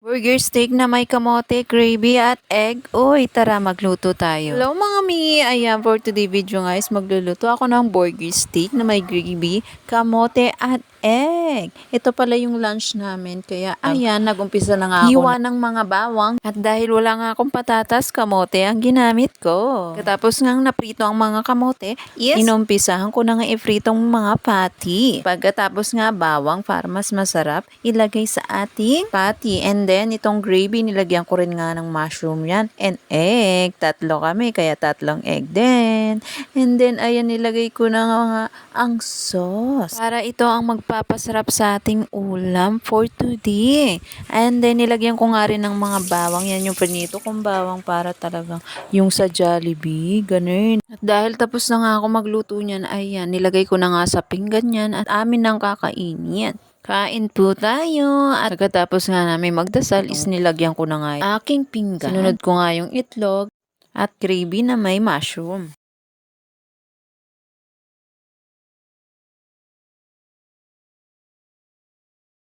Burger steak na may kamote, gravy at egg. Uy, tara magluto tayo. Hello mga mi! Ayan, for today video guys, magluluto ako ng burger steak na may gravy, kamote at egg. Ito pala yung lunch namin. Kaya ayan, nagumpisa na nga ako hiwa ng mga bawang. At dahil wala nga akong patatas, kamote ang ginamit ko. Katapos nga naprito ang mga kamote, inumpisahan ko na nga ifritong mga patty. Pagkatapos nga bawang para mas masarap, ilagay sa ating patty. And then, itong gravy, nilagyan ko rin nga ng mushroom yan. And egg. Tatlo kami, kaya tatlong egg din. And then, ayan, nilagay ko na nga ang sauce. Para ito ang magpapasarap sa ating ulam for today. And then, nilagyan ko nga rin ng mga bawang. Yan yung pinito kong bawang para talagang yung sa Jollibee. Ganun. At dahil tapos na nga ako magluto niyan, ayan, nilagay ko na nga sa pinggan yan at amin nang kakainin. Kain po tayo. At pagkatapos nga namin magdasal is nilagyan ko na nga yung aking pinggan. Sinunod ko nga yung itlog at gravy na may mushroom.